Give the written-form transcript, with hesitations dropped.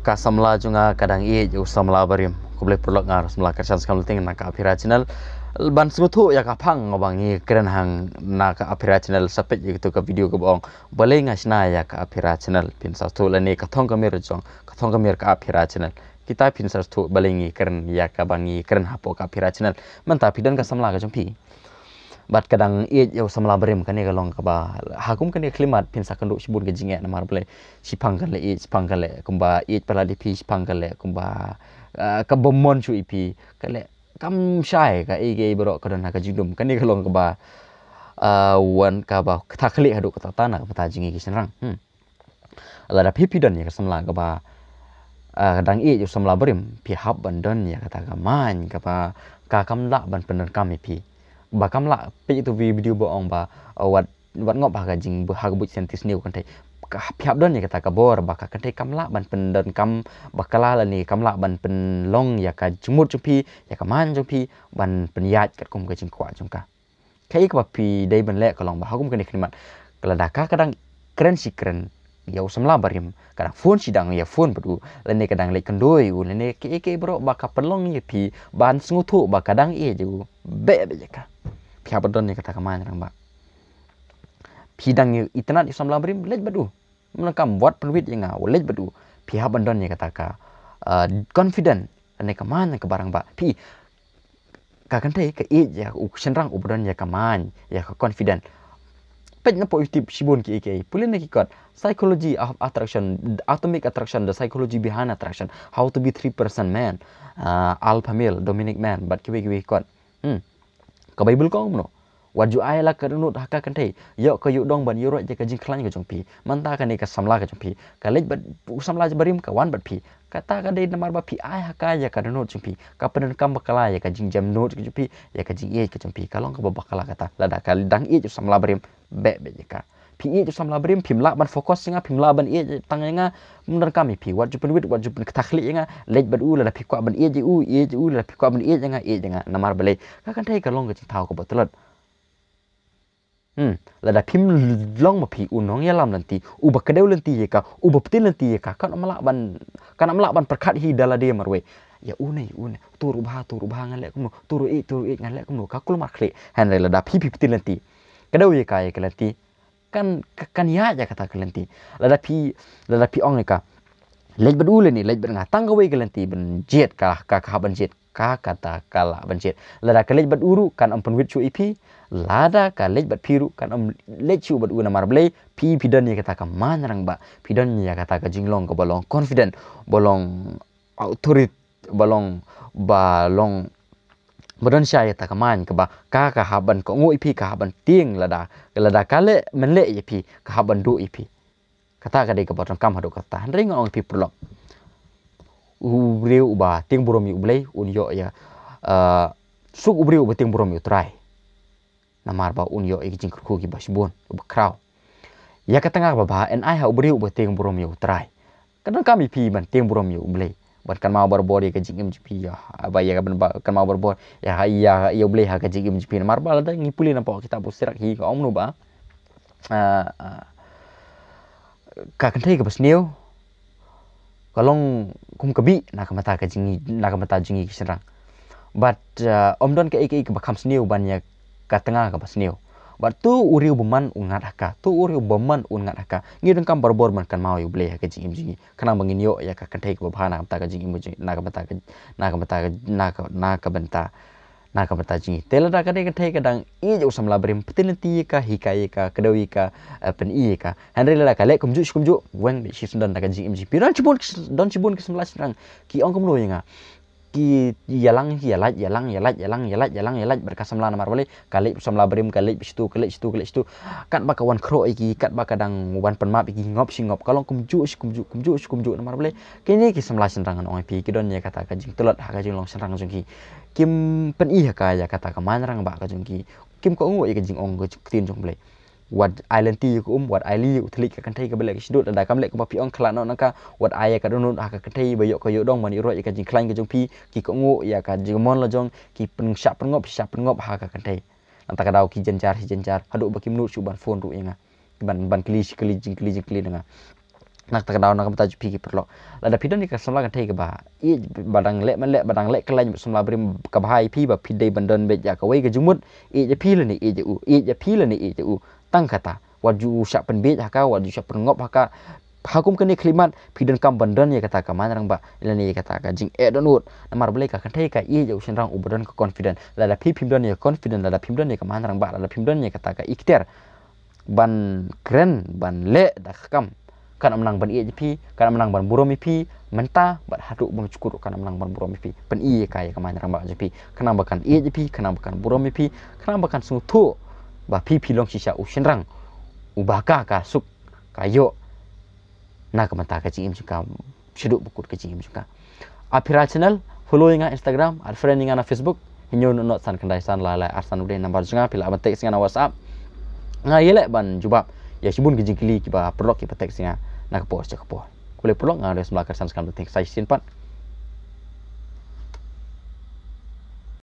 Kasamla junga kadang yo samla barim ko boleh perlok ngar samla kersan skam ting na ka apira channel ban smutu ya ka phang ngobangi keren hang na ka apira channel sapet gitu ka video ko bong boleh ngasna ya ka apira channel pin sa tu lani ka thong ka mir jong ka thong ka mir ka apira channel kita pin sa tu balengi keren ya ka bangi keren hapo ka apira channel manta pidan ka samla ka jong pi bat kadang yo samla barim kane ka long ka ba hakum kane klimat pin sa kandu sibun ke jinge na mar boleh sipang kale sipang kale kumba pala di pi sipang kale kumba ka bomon chu ipi kale kam syai ka ge bro ka dan ka jidum kane ka long ka ba wan ka ba tha khali hadu ka tana ka ta jingi ki senrang ala da pipi dan ya ka samla ka ba kadang yo samla barim pi hab bandon ya kata ka man ka ba ka kam la ban penan kam ipi bakam la pe itu video bohong ba wat ngop ha jing bu ha bu sentis new kan thai phiap don ya kata ka bor baka kan thai kam la ban pen dan kam bakala la ni kam la ban pen long ya ka jumut jupi ya ka man jupi ban pen yat kat kum ka jing kwa jung ka kai ka pi dai ban le ka long ba ha kum kan khrimat kala da ka kadang keren si keren ya samla barim kadang phone sidang ya phone badu lene kadang le kendoi lene ke bro baka pelong ya pi ban snguthu ba kadang ju be ka pihak berdon ni kata kaman orang ba pidang yu itna di samla brim lej badu menakam buat penuit yang ngau lej badu pihak berdon ni kata ka confident ane kaman ke barang ba pi ka kan thai ka ya senrang ubron ya kaman ya ka confident pej na positif sibun ki pulin ki kot psychology of attraction atomic attraction the psychology behind attraction how to be 3% man alpha male dominic man but kiwi kot ka bible ko mno waju ai la ka nut haka kan thai yo ka yu dong ban yuro je ka jing khlan ka jong pi manta ka ni ka samla ka jong pi ka lej bat samla je barim ka wan bat pi kata ka dei namar ba pi ai haka ya ka nut jong pi ka pen kam bakala ya ka jing jam nut ka jong pi ya ka jing ka jong pi kalong ka bakala kata lada ka dang je samla barim be je ka pi je samla barim pim la ban fokus nga pim la ban tang nga mun kami pi wat ju pen wit wat ju pen takhli nga lej bat u la pi kwa ban je u la pi kwa ban nga namar bale ka kan thai ka long ka jing thau ka botlat lada pim long ma pi unong ya lam nanti uba kedeu nanti ye ka uba petil nanti ye ka kan amla ban perkat hi dala dia marwe ya une turu bah ngale kum turu ngale kum ka kul mar khli han lada pi petil nanti kedeu ye ka nanti kan ya kata ka nanti lada pi ong ka lej badu le ni lej ber ngatang ka we ka nanti ben jet ka ban jet ka kata kala ban jet lada ka lej badu kan ampun wit chu ipi lada ka lej bat piru kan lej chu bat una mar blei pi pidan ya kata ka man rang ba pidan ya kata ka jinglong ka bolong confident bolong authority bolong badan syai ta ka man ka ba ka haban ko ngoi pi ka haban ting lada ka le men le ye pi ka haban du ipi kata ka dei ka botong kam hadu kata ring ong pi prolog ubreu ba ting burom yu blei un yo ya suk ubreu ba ting burom yu try namar ba un yo jing ku ki basbon bakraw ya katanga ba en ai ha ubriu ba teng burom yo try kadang kami pi ban teng burom yo blei ban kan mau berbodi ka jing mgp ya ba ya kan mau berbod ya ya blei ha ka jing mgp namar ba da ngipuli na po kita busirak hi ka omnu ba ka kan thai ka basneu kalong kum kabi na ka mata ka jingi kisrang but omdon ka ek bakam sneu ban ya ka tengah ka basneu bat tu uriu beman ungat haka tu uriu beman ungat haka ngideng kam barbor man kan mau yu blei ka jing imjingi kana bangin yo ya ka kanthai ka bahana ta ka jing imjingi na ka benta jingi tela da ka dei kanthai ka dang i jo samla brim petinti ka hikai ka kedawi ka pen i ka handre la ka le kumju weng bi shi sundan ka jing imjingi piran cibun ke 11 rang ki ong kumlo yanga ki yalang berkasam la namar boleh kali samla brim kali situ kan bakawan kro iki kat bakadang wan penmap iki ngop kalong kumju namar boleh kini ki samla senrangan ong pi ki don ya kata ka jing telot ha ka jing long senrang jungki kim pen i ka ya kata ka manrang ba ka jungki kim ko ngo ya ka jing ong ko tin jong boleh wat island ti ko wat island utli ka kan thai ka bele sidut da kam le ka pi ong khlan on ka wat aya ka donut ha ka thai ba yo ko yo dong mani ro ka jing khlan ka jong pi ki ko ngo ya ka jing mon la jong ki pen sap ngop ha ka kan thai anta ka dau ki jenjar hadu ba ki mnu chu ban phone ru inga ban kli nga nak tak daun nak mata jupi ki perlo lada pidon ni ka samla kan thei ka ba I badang le kelai samla brim ka bhai pi ba pidai bandon be ja ka wei ka jumut je pi le ni je u je pi le ni je u tang kata waju syak pen be ja ka waju syak pen ngop ka hakum kani klimat pidon kam bandon ye kata ka manrang ba ile ni kata ka jing donut namar bele ka kan thei ka je usin rang ubodon ka confident lada pi pimdon ye confident lada pimdon ye ka manrang ba lada pimdon ye kata ka ikter ban keren ban le dak kam kan menang ban EJP kan menang ban burom IP mentah bat haduk bang cukur kan menang ban burom IP pen I kaya kamanya rang ba JP kenang bakan EJP kenang bakan burom IP kenang bakan sutu ba PP long sisa usinrang ubaka ka suk kayo na kamanta ka jingim juga siduk bukut ka jingim juga Apira channel following Instagram al friending na Facebook hinyo not san kendai san la arsan udah number juga pila abatek singa WhatsApp ngayele ban jubab ya sibun gejing kili kiba perlok kiba tek singa nak post cak po. Kule perlok ngades melakar san skam tek sai sin pat.